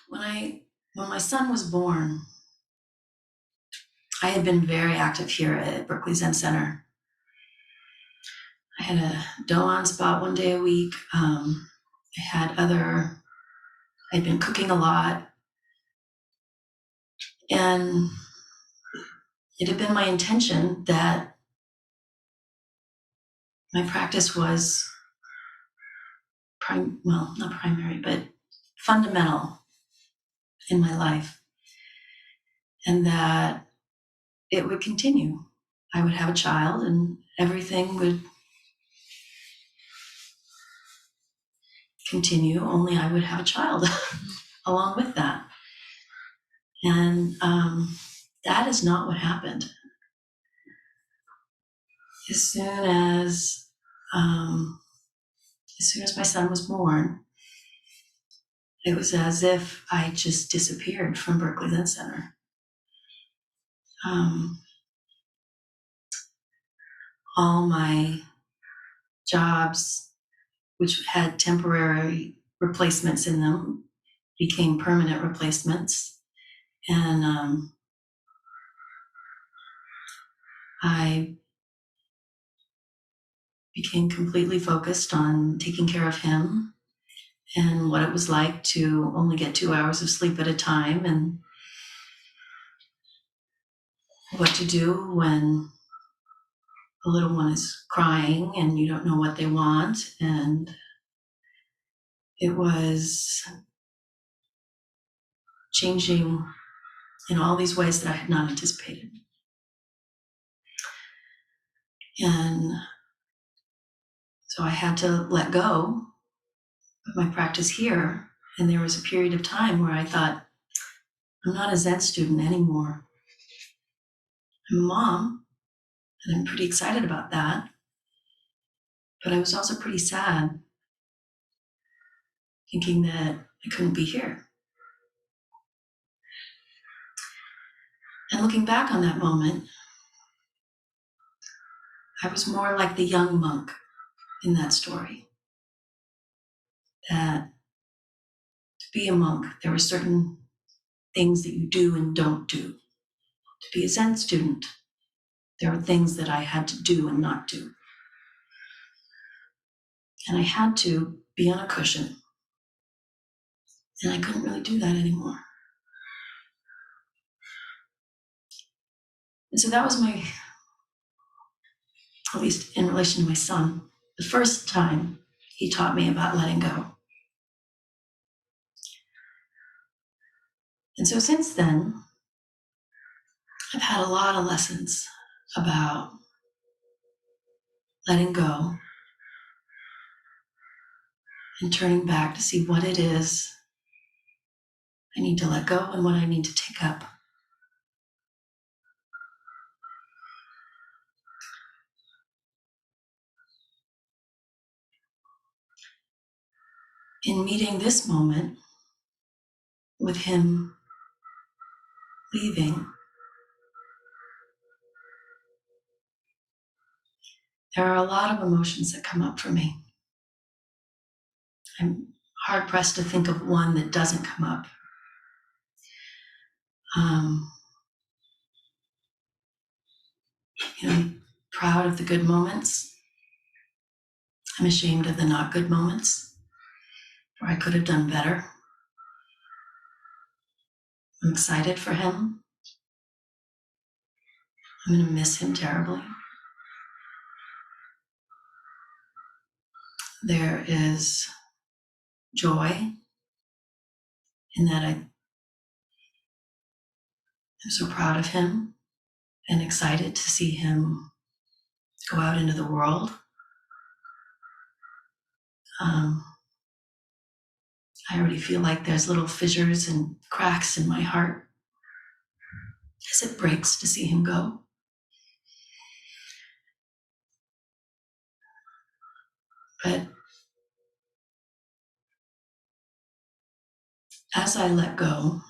When my son was born, I had been very active here at Berkeley Zen Center. I had a do-on spot one day a week. I'd been cooking a lot, and it had been my intention that my practice was not primary, but fundamental in my life, and that it would continue. I would have a child and everything would continue, only I would have a child along with that. And that is not what happened. As soon as my son was born, it was as if I just disappeared from Berkeley Zen Center. All my jobs, which had temporary replacements in them, became permanent replacements. And I became completely focused on taking care of him and what it was like to only get 2 hours of sleep at a time, and what to do when a little one is crying and you don't know what they want. And it was changing in all these ways that I had not anticipated. And so I had to let go of my practice here. And there was a period of time where I thought, I'm not a Zen student anymore. I'm a mom, and I'm pretty excited about that. But I was also pretty sad, thinking that I couldn't be here. And looking back on that moment, I was more like the young monk in that story. That to be a monk, there were certain things that you do and don't do. To be a Zen student, there were things that I had to do and not do. And I had to be on a cushion. And I couldn't really do that anymore. And so that was at least in relation to my son, the first time he taught me about letting go. And so since then, I've had a lot of lessons about letting go and turning back to see what it is I need to let go and what I need to take up. In meeting this moment with him leaving, there are a lot of emotions that come up for me. I'm hard pressed to think of one that doesn't come up. I'm proud of the good moments. I'm ashamed of the not good moments where I could have done better. I'm excited for him. I'm going to miss him terribly. There is joy in that I'm so proud of him and excited to see him go out into the world. I already feel like there's little fissures and cracks in my heart as it breaks to see him go. But as I let go,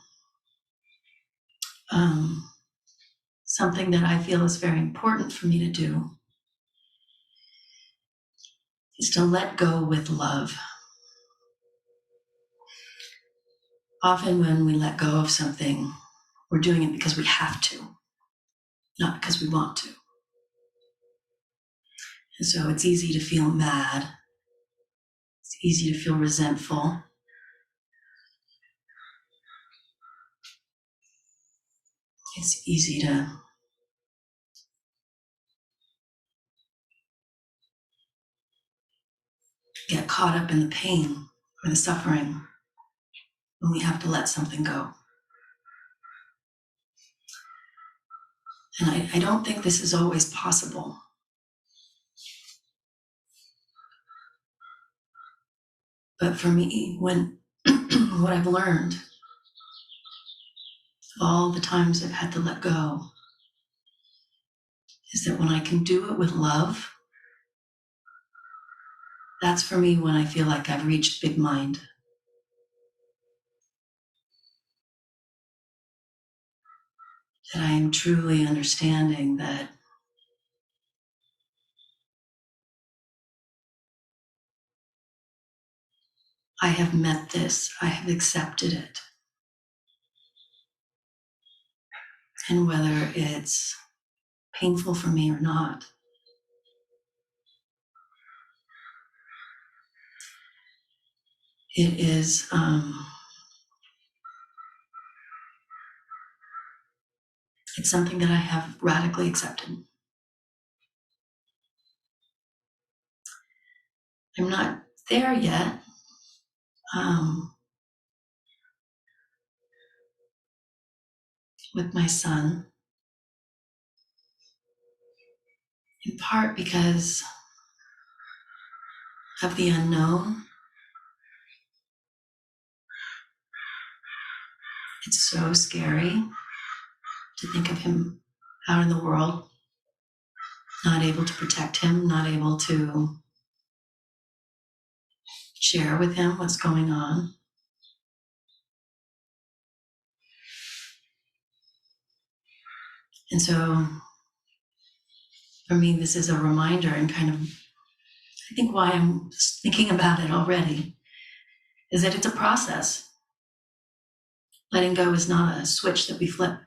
something that I feel is very important for me to do is to let go with love. often when we let go of something, we're doing it because we have to, not because we want to. And so it's easy to feel mad. It's easy to feel resentful. It's easy to get caught up in the pain or the suffering when we have to let something go. And I don't think this is always possible. But for me, when what I've learned, all the times I've had to let go, is that when I can do it with love, that's for me when I feel like I've reached big mind. That I am truly understanding that I have met this, I have accepted it. And whether it's painful for me or not, it is it's something that I have radically accepted. I'm not there yet. With my son, in part because of the unknown. It's so scary to think of him out in the world, not able to protect him, not able to share with him what's going on. And so for me, this is a reminder and kind of, I think why I'm thinking about it already, is that it's a process. Letting go is not a switch that we flip.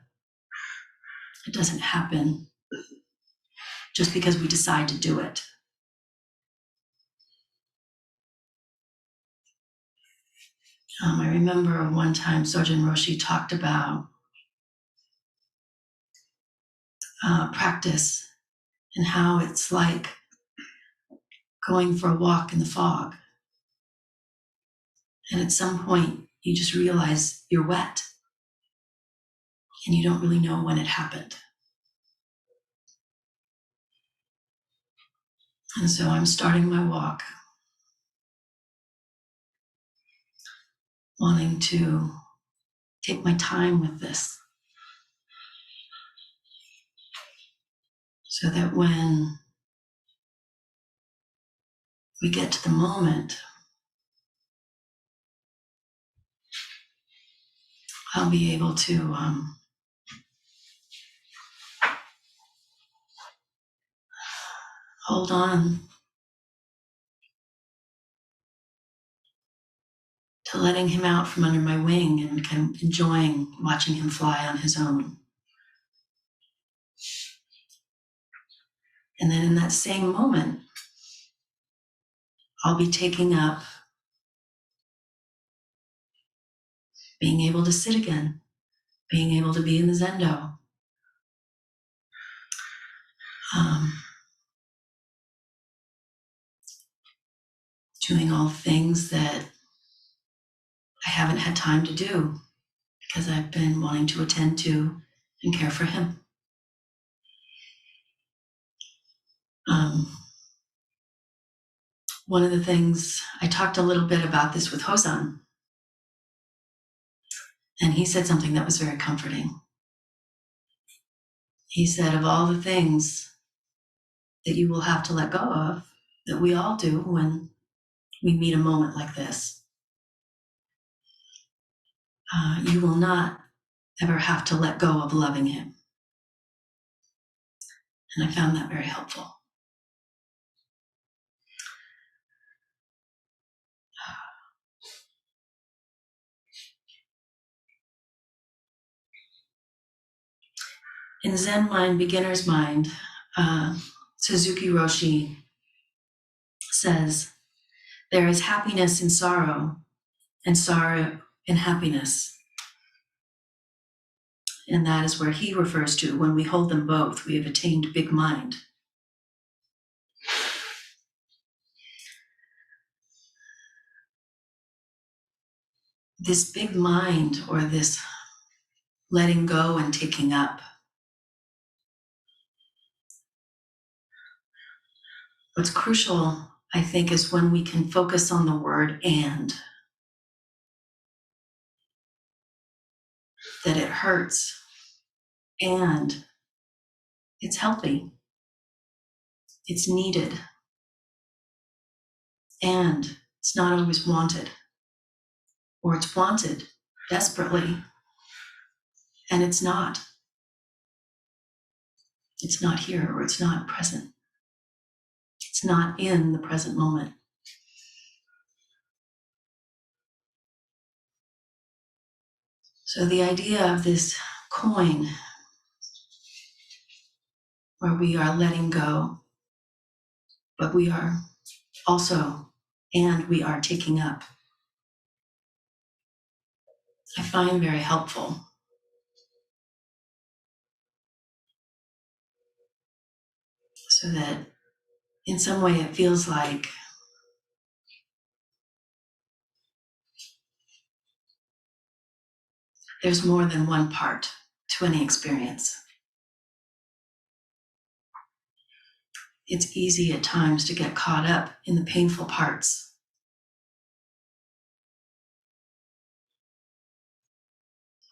It doesn't happen just because we decide to do it. I remember one time Sojin Roshi talked about practice and how it's like going for a walk in the fog. And at some point, you just realize you're wet and you don't really know when it happened. And so I'm starting my walk, wanting to take my time with this so that when we get to the moment, I'll be able to hold on to letting him out from under my wing and kind of enjoying watching him fly on his own. And then in that same moment, I'll be taking up being able to sit again, being able to be in the Zendo. Doing all things that I haven't had time to do because I've been wanting to attend to and care for him. One of the things, I talked a little bit about this with Hosan, and he said something that was very comforting. He said, of all the things that you will have to let go of, that we all do when we meet a moment like this, you will not ever have to let go of loving him. And I found that very helpful. In Zen mind, beginner's mind, Suzuki Roshi says, there is happiness in sorrow and sorrow in happiness. And that is where he refers to when we hold them both, we have attained big mind. This big mind, or this letting go and taking up, what's crucial, I think, is when we can focus on the word and, that it hurts and it's healthy, it's needed, and it's not always wanted, or it's wanted desperately, and it's not. It's not here, or it's not present. It's not in the present moment. So the idea of this coin, where we are letting go, but we are also, and we are taking up, I find very helpful. So that in some way it feels like there's more than one part to any experience. It's easy at times to get caught up in the painful parts.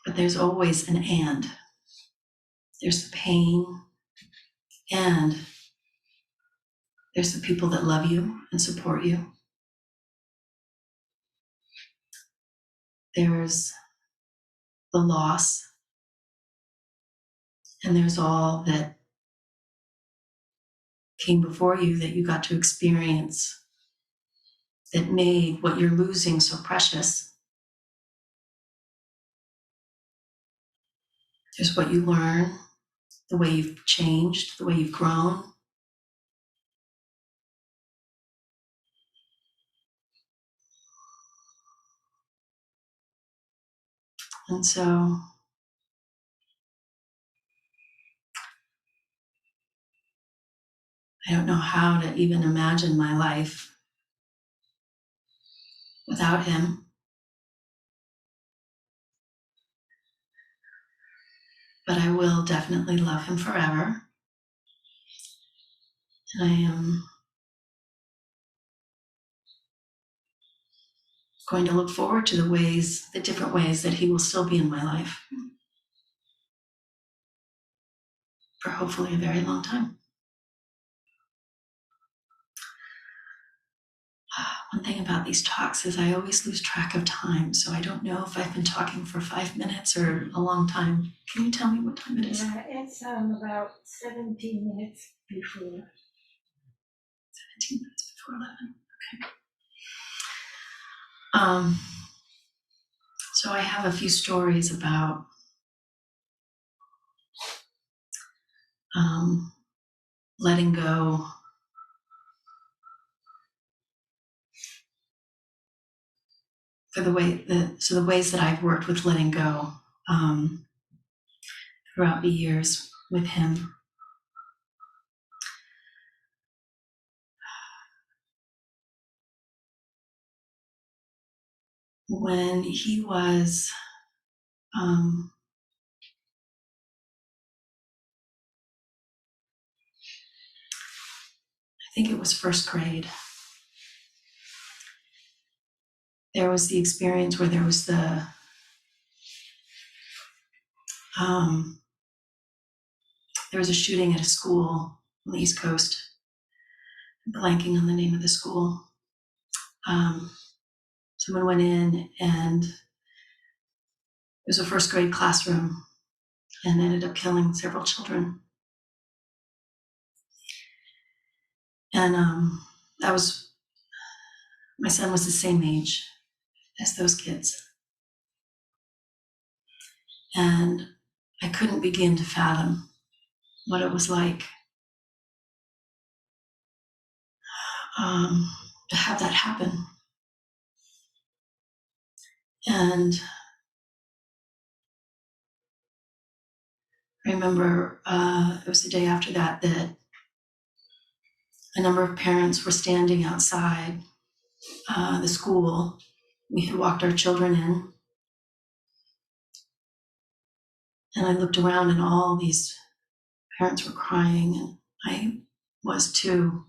But there's always an and. There's the pain, and there's the people that love you and support you. There's the loss, and there's all that came before you that you got to experience that made what you're losing so precious. There's what you learn, the way you've changed, the way you've grown. And so I don't know how to even imagine my life without him. But I will definitely love him forever. And I am going to look forward to the different ways that he will still be in my life for hopefully a very long time. One thing about these talks is I always lose track of time, so I don't know if I've been talking for 5 minutes or a long time. Can you tell me what time it is? Yeah, it's about 17 minutes before. 17 minutes before 11. Okay. So I have a few stories about letting go. For the ways that I've worked with letting go throughout the years with him. When he was, I think it was first grade, there was the experience where there was there was a shooting at a school on the East Coast. I'm blanking on the name of the school. Someone went in, and it was a first grade classroom, and ended up killing several children. And my son was the same age as those kids. And I couldn't begin to fathom what it was like to have that happen. And I remember it was the day after that that a number of parents were standing outside the school. We had walked our children in, and I looked around, and all these parents were crying, and I was too,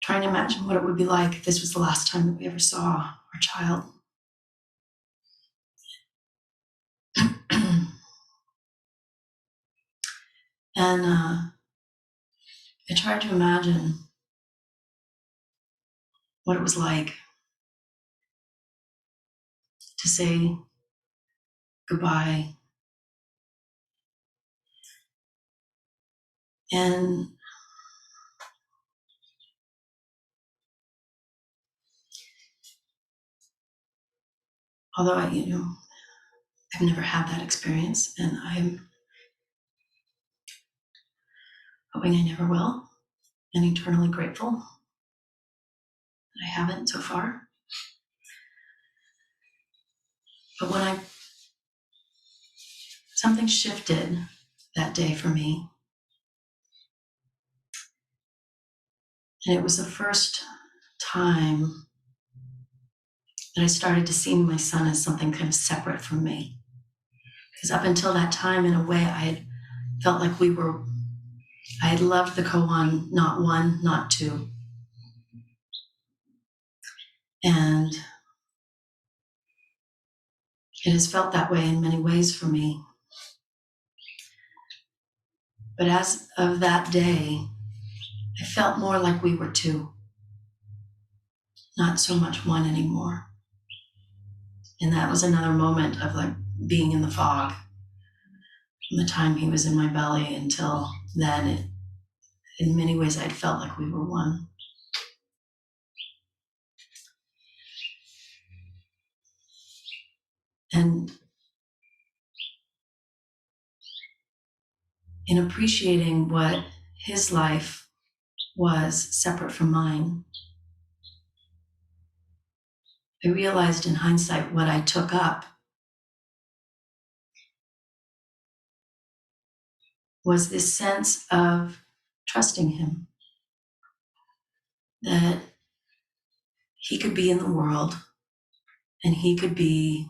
trying to imagine what it would be like if this was the last time that we ever saw our child. And I tried to imagine what it was like to say goodbye. And although I've never had that experience, and I'm hoping I never will, and eternally grateful that I haven't so far. But when something shifted that day for me, and it was the first time that I started to see my son as something kind of separate from me. Because up until that time, in a way, I had felt like I had loved the koan, not one, not two. And it has felt that way in many ways for me. But as of that day, I felt more like we were two, not so much one anymore. And that was another moment of like being in the fog from the time he was in my belly until then. In many ways, I'd felt like we were one. And in appreciating what his life was separate from mine, I realized in hindsight what I took up was this sense of trusting him, that he could be in the world and he could be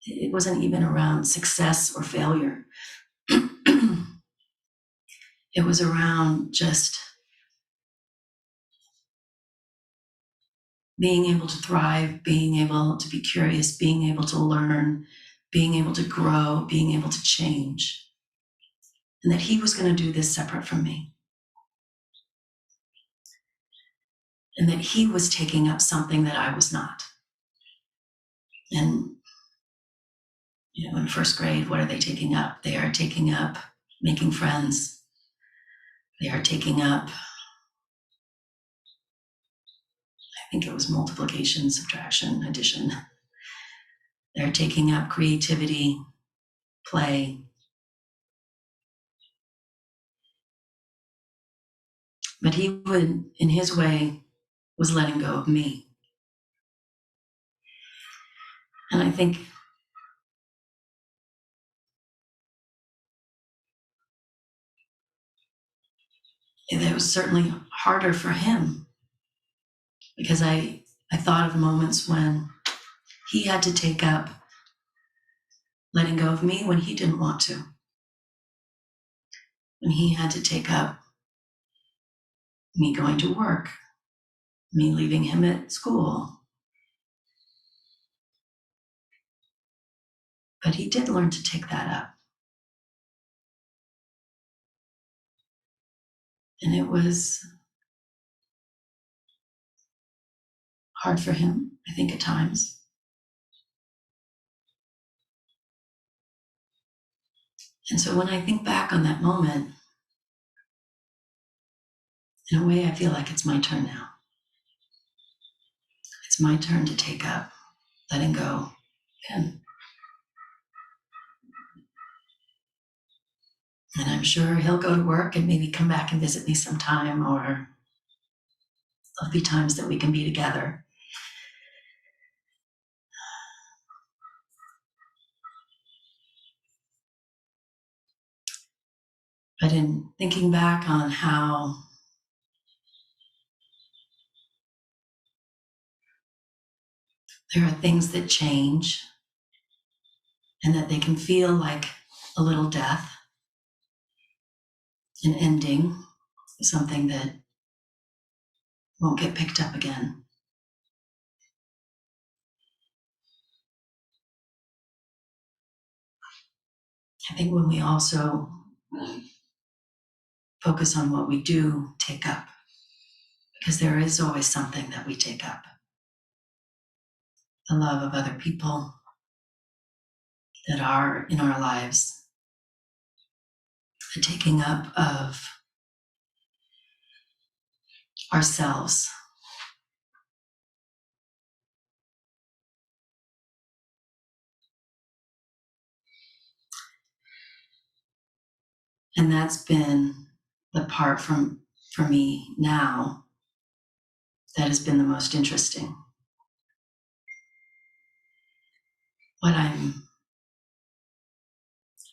it wasn't even around success or failure. It was around just being able to thrive, being able to be curious, being able to learn, being able to grow, being able to change. And that he was going to do this separate from me. And that he was taking up something that I was not. And, in first grade, what are they taking up? They are taking up making friends. They are taking up, I think it was multiplication, subtraction, addition. They're taking up creativity, play. But he would, in his way, was letting go of me. And I think it was certainly harder for him because I thought of moments when he had to take up letting go of me when he didn't want to. When he had to take up me going to work, me leaving him at school. But he did learn to take that up. And it was hard for him, I think, at times. And so when I think back on that moment, in a way, I feel like it's my turn now. It's my turn to take up letting go And I'm sure he'll go to work and maybe come back and visit me sometime, or there'll be times that we can be together. But in thinking back on how there are things that change and that they can feel like a little death, an ending, something that won't get picked up again. I think when we also focus on what we do take up, because there is always something that we take up. The love of other people that are in our lives, the taking up of ourselves. And that's been the part for me now that has been the most interesting. What I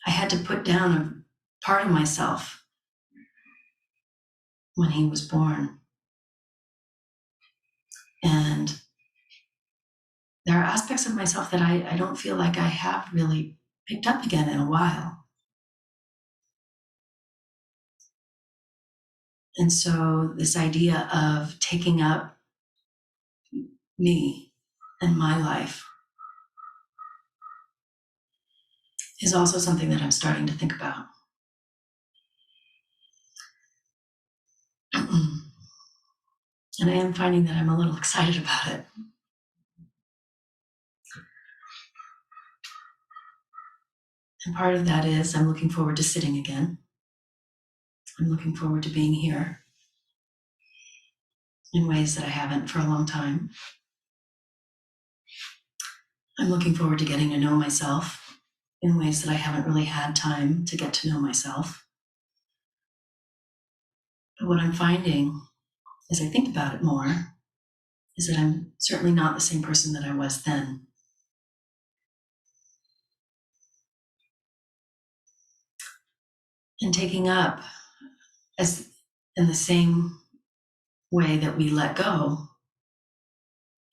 had to put down a part of myself when he was born. And there are aspects of myself that I don't feel like I have really picked up again in a while. And so this idea of taking up me and my life is also something that I'm starting to think about. And I am finding that I'm a little excited about it. And part of that is I'm looking forward to sitting again. I'm looking forward to being here in ways that I haven't for a long time. I'm looking forward to getting to know myself in ways that I haven't really had time to get to know myself. But what I'm finding as I think about it more is that I'm certainly not the same person that I was then. And taking up, as in the same way that we let go,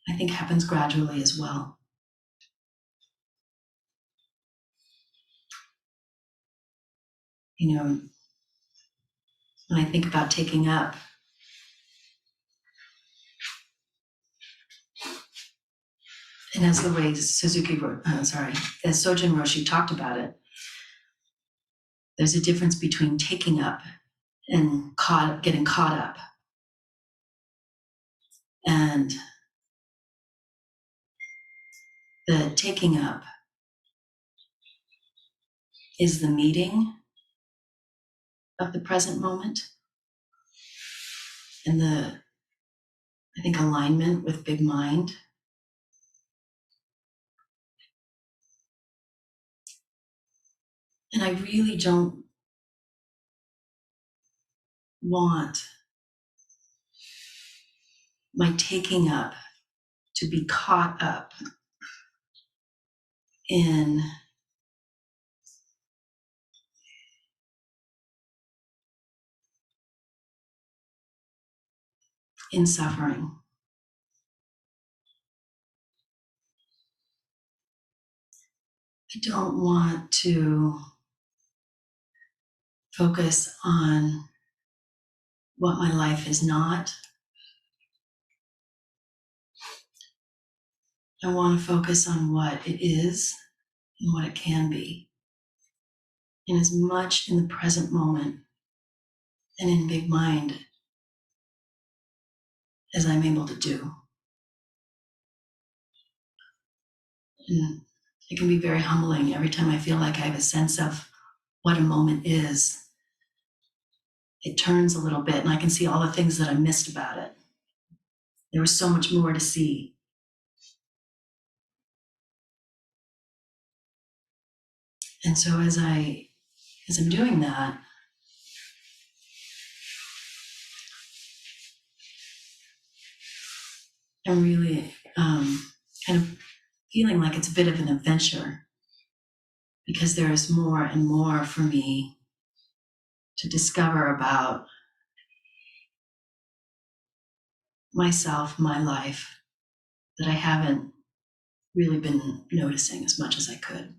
I think happens gradually as well. You know, when I think about taking up, and as the way as Sojin Roshi talked about it, there's a difference between taking up and getting caught up. And the taking up is the meeting of the present moment and I think, alignment with big mind. And I really don't want my taking up to be caught up in suffering. I don't want to focus on what my life is not. I want to focus on what it is and what it can be. And as much in the present moment and in big mind as I'm able to do. And it can be very humbling every time I feel like I have a sense of what a moment is. It turns a little bit and I can see all the things that I missed about it. There was so much more to see. And so as I'm doing that, I'm really kind of feeling like it's a bit of an adventure, because there is more and more for me to discover about myself, my life, that I haven't really been noticing as much as I could.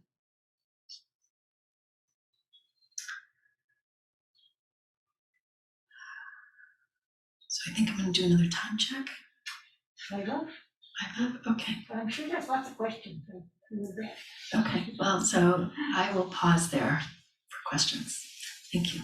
So I think I'm going to do another time check. I don't, I have, okay. but I'm sure there's lots of questions. Okay, well, so I will pause there for questions. Thank you.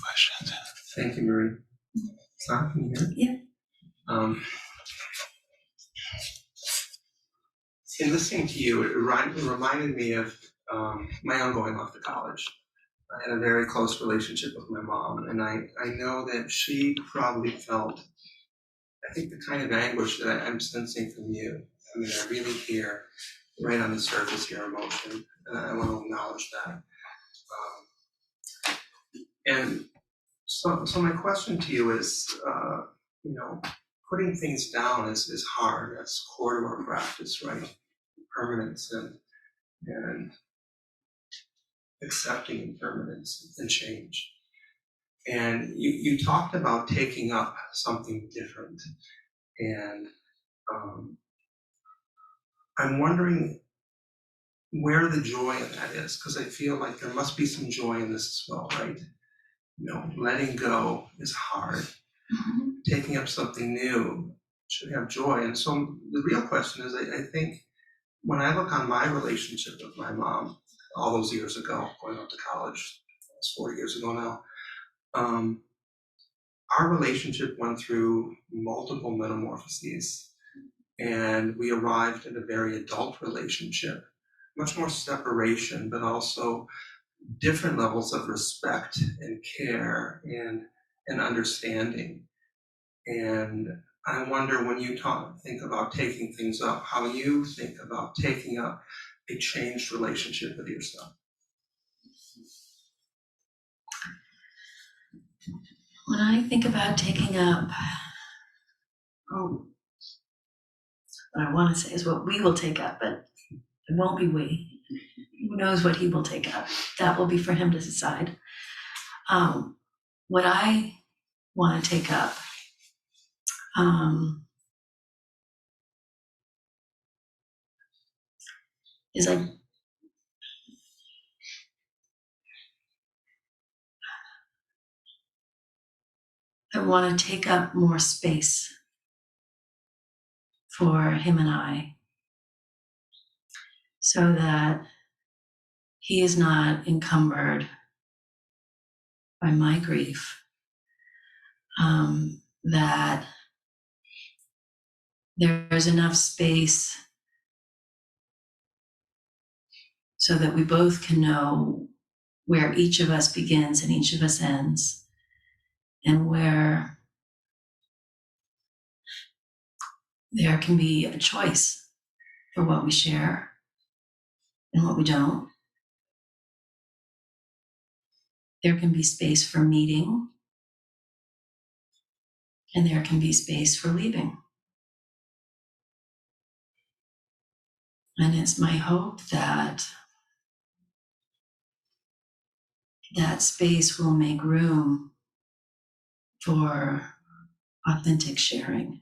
Questions. Thank you, Marie. Can you hear? Yeah. In listening to you, it reminded me of my own going off to college. I had a very close relationship with my mom, and I know that she probably felt, I think, the kind of anguish that I'm sensing from you. I mean, I really hear right on the surface your emotion, and I want to acknowledge that. And so my question to you is, putting things down is hard. That's core to our practice, right? Permanence and accepting impermanence and change. And you talked about taking up something different. And I'm wondering where the joy in that is, because I feel like there must be some joy in this as well, right? Letting go is hard. Mm-hmm. Taking up something new should have joy. And so the real question is, I think, when I look on my relationship with my mom all those years ago, going up to college, it's 4 years ago now, our relationship went through multiple metamorphoses, and we arrived at a very adult relationship, much more separation, but also different levels of respect and care and understanding. And I wonder, when you think about taking things up, how you think about taking up a changed relationship with yourself. When I think about taking up, what I want to say is what we will take up, but it won't be we. Who knows what he will take up? That will be for him to decide. What I want to take up is I want to take up more space for him and I, so that he is not encumbered by my grief, that there's enough space so that we both can know where each of us begins and each of us ends, and where there can be a choice for what we share and what we don't. There can be space for meeting, and there can be space for leaving. And it's my hope that that space will make room for authentic sharing.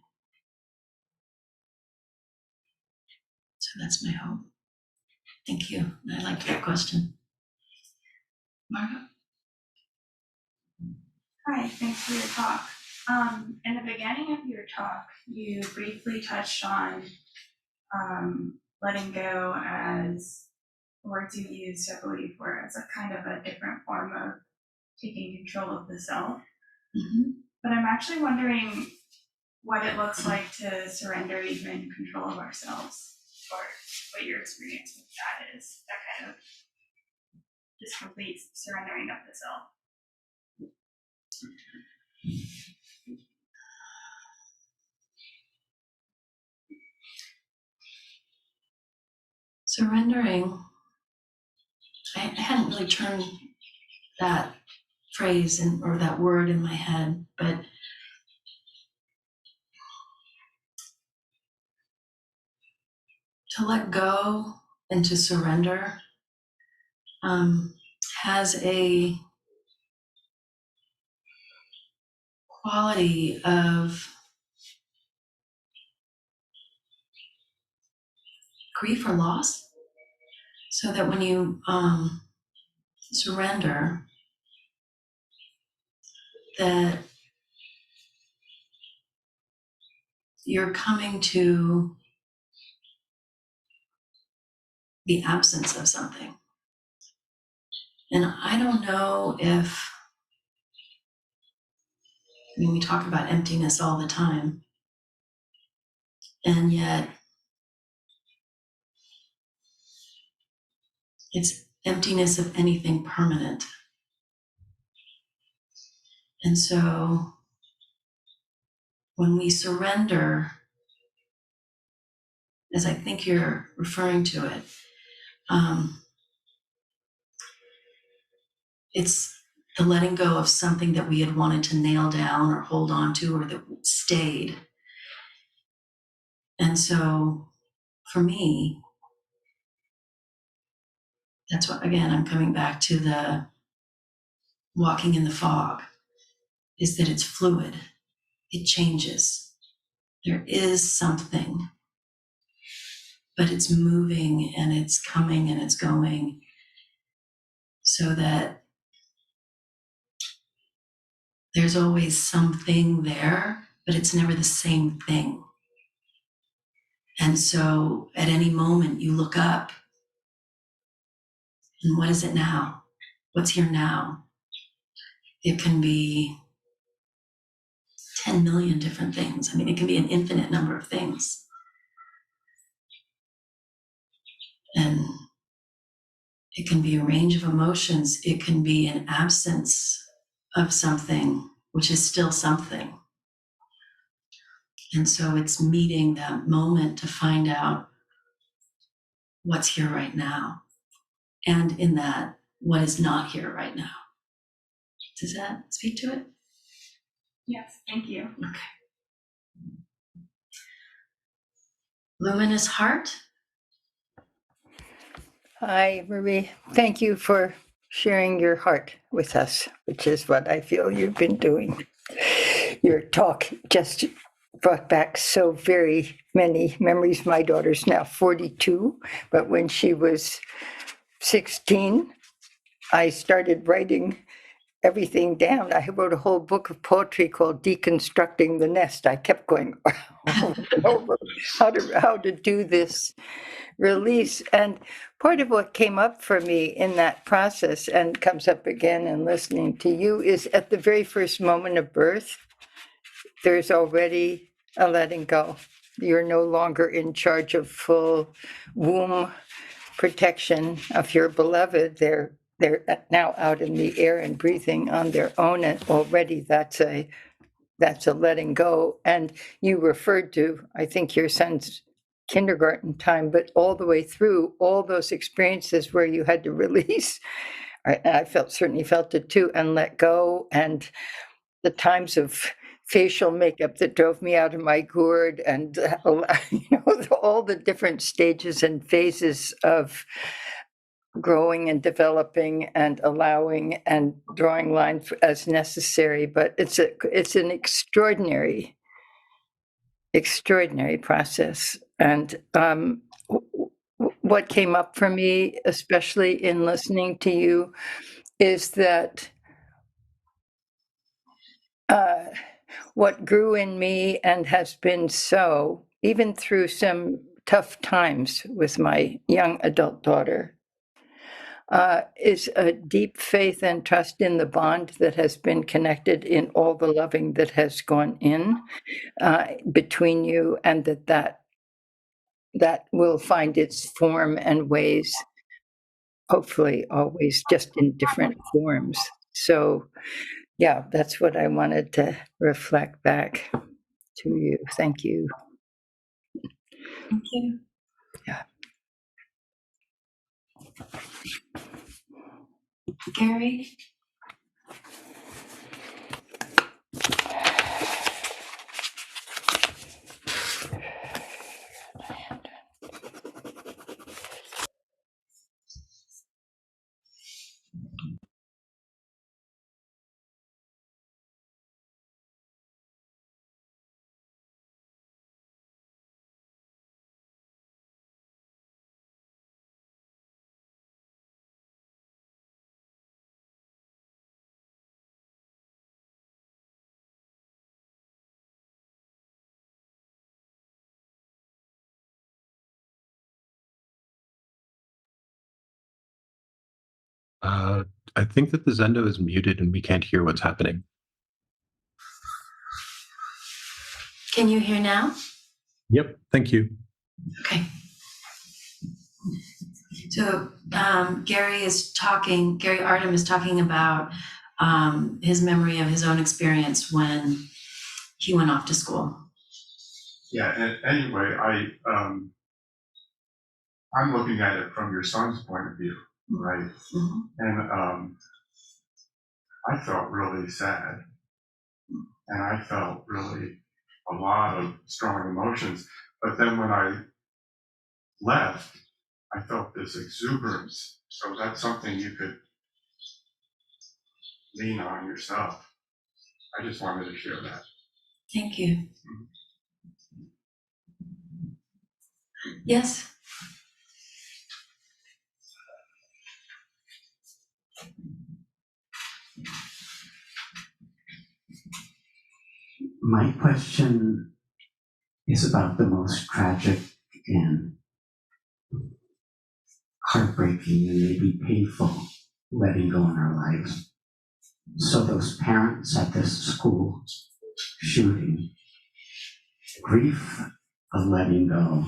So that's my hope. Thank you. I like that question. Margo? Hi, thanks for your talk. In the beginning of your talk, you briefly touched on letting go as words you used, I believe, were as a kind of a different form of taking control of the self. Mhm. But I'm actually wondering what it looks like to surrender even control of ourselves, or what your experience with that is, that kind of just complete surrendering of the self. Surrendering, I hadn't really turned that phrase or that word in my head, but to let go and to surrender has a quality of grief or loss, so that when you surrender, that you're coming to the absence of something. And I don't know if, I mean, we talk about emptiness all the time, and yet it's emptiness of anything permanent. And so when we surrender, as I think you're referring to it, it's the letting go of something that we had wanted to nail down or hold on to, or that stayed. And so for me, that's what, again, I'm coming back to the walking in the fog, is that it's fluid, it changes. There is something, but it's moving and it's coming and it's going, so that there's always something there, but it's never the same thing. And so at any moment you look up, and what is it now? What's here now? It can be 10 million different things. I mean, it can be an infinite number of things. And it can be a range of emotions. It can be an absence of something, which is still something. And so it's meeting that moment to find out what's here right now. And in that, what is not here right now. Does that speak to it? Yes, thank you. Okay. Luminous heart. Hi, Marie. Thank you for sharing your heart with us, which is what I feel you've been doing. Your talk just brought back so very many memories. My daughter's now 42, but when she was 16, I started writing everything down. I wrote a whole book of poetry called Deconstructing the Nest. I kept going over how to do this release. And part of what came up for me in that process, and comes up again in listening to you, is at the very first moment of birth, there's already a letting go. You're no longer in charge of full womb protection of your beloved. They're now out in the air and breathing on their own, and already that's a letting go. And you referred to, I think, your son's kindergarten time, but all the way through all those experiences where you had to release, I certainly felt it too, and let go, and the times of facial makeup that drove me out of my gourd, and all the different stages and phases of growing and developing and allowing and drawing lines as necessary. But it's an extraordinary process. And what came up for me, especially in listening to you, is that what grew in me and has been so, even through some tough times with my young adult daughter, is a deep faith and trust in the bond that has been connected in all the loving that has gone in between you, and that will find its form and ways, hopefully always just in different forms. So yeah, that's what I wanted to reflect back to you. Thank you. Thank you. Yeah. Gary? I think that the Zendo is muted and we can't hear what's happening. Can you hear now? Yep, thank you. Okay. So Gary Artem is talking about his memory of his own experience when he went off to school. Yeah, and anyway, I'm looking at it from your son's point of view, right? Mm-hmm. And I felt really sad, and I felt really a lot of strong emotions. But then when I left, I felt this exuberance. So that's something you could lean on yourself. I just wanted to share that. Thank you. Yes. My question is about the most tragic and heartbreaking and maybe painful letting go in our lives. So those parents at this school shooting, grief of letting go.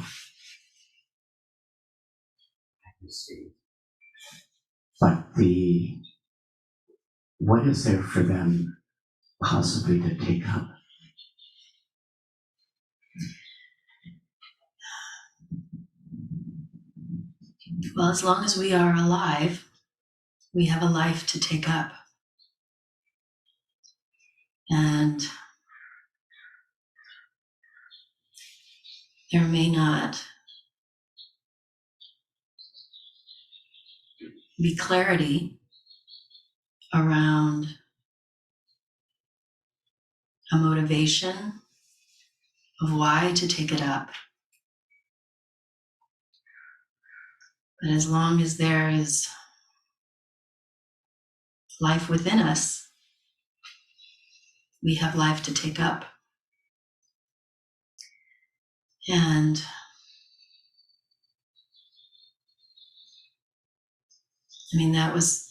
But what is there for them possibly to take up? Well, as long as we are alive, we have a life to take up. And there may not be clarity around a motivation of why to take it up. But as long as there is life within us, we have life to take up. And I mean, that was,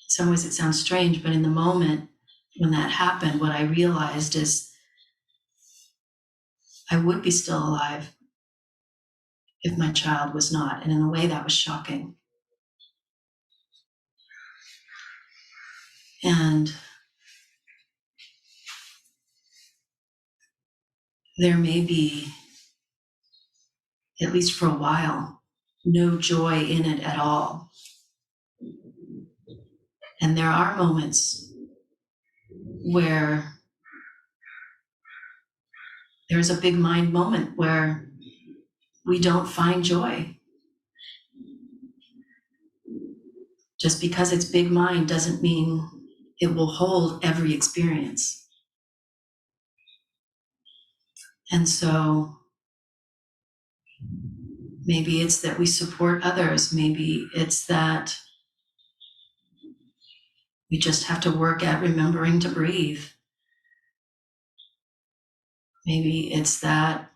in some ways it sounds strange, but in the moment when that happened, what I realized is I would be still alive if my child was not. And in a way that was shocking. And there may be, at least for a while, no joy in it at all. And there are moments where there's a big mind moment where we don't find joy. Just because it's big mind doesn't mean it will hold every experience. And so maybe it's that we support others. Maybe it's that we just have to work at remembering to breathe. Maybe it's that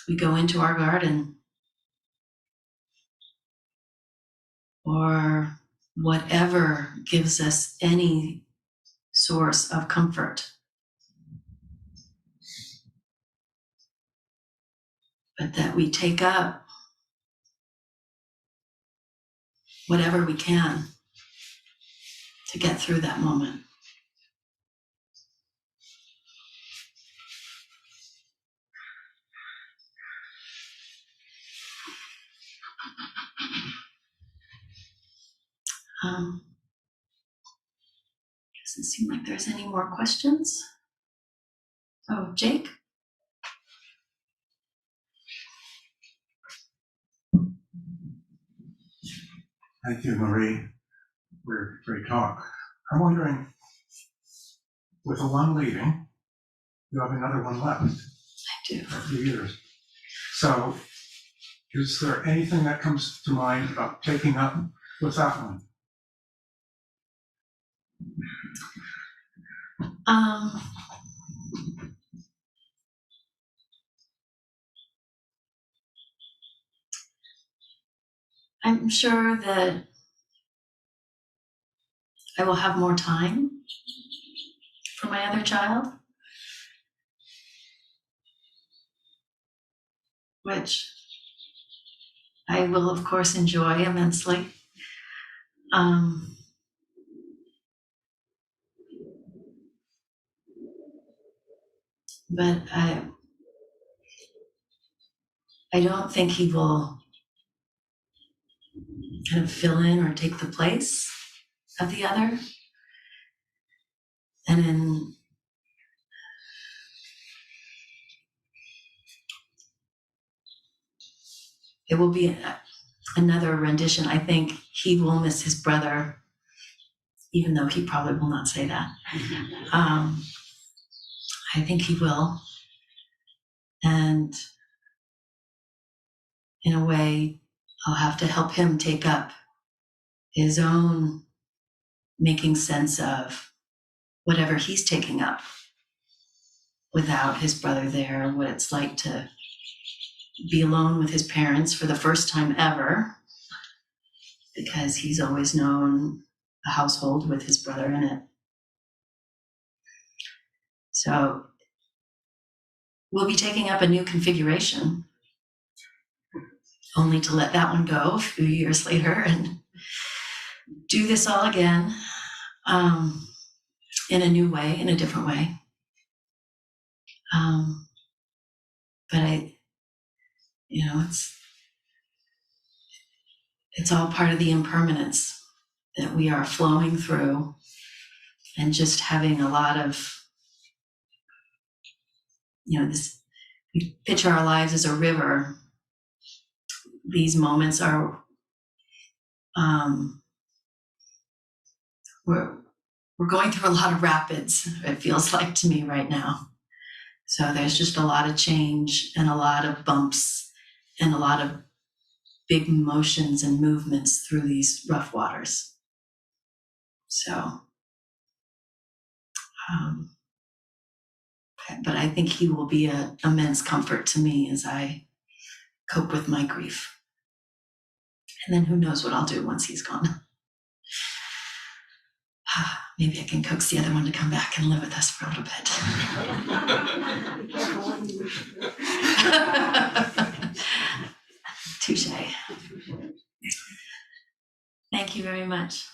we go into our garden or whatever gives us any source of comfort. But that we take up whatever we can to get through that moment. Doesn't seem like there's any more questions. Oh, Jake? Thank you, Marie. Great talk. I'm wondering, with the one leaving, you have another one left I do. for a few years. So, is there anything that comes to mind about taking up with that one? I'm sure that I will have more time for my other child, which I will, of course, enjoy immensely. But I don't think he will kind of fill in or take the place of the other. And then it will be another rendition. I think he will miss his brother, even though he probably will not say that. I think he will. And in a way, I'll have to help him take up his own making sense of whatever he's taking up without his brother there, what it's like to be alone with his parents for the first time ever, because he's always known a household with his brother in it. So we'll be taking up a new configuration, only to let that one go a few years later and do this all again, in a new way, in a different way. But it's all part of the impermanence that we are flowing through, and just having a lot of, this, we picture our lives as a river. These moments are, we're going through a lot of rapids, it feels like to me right now. So there's just a lot of change and a lot of bumps and a lot of big motions and movements through these rough waters. So, but I think he will be an immense comfort to me as I cope with my grief. And then who knows what I'll do once he's gone. Maybe I can coax the other one to come back and live with us for a little bit. Touche. Thank you very much.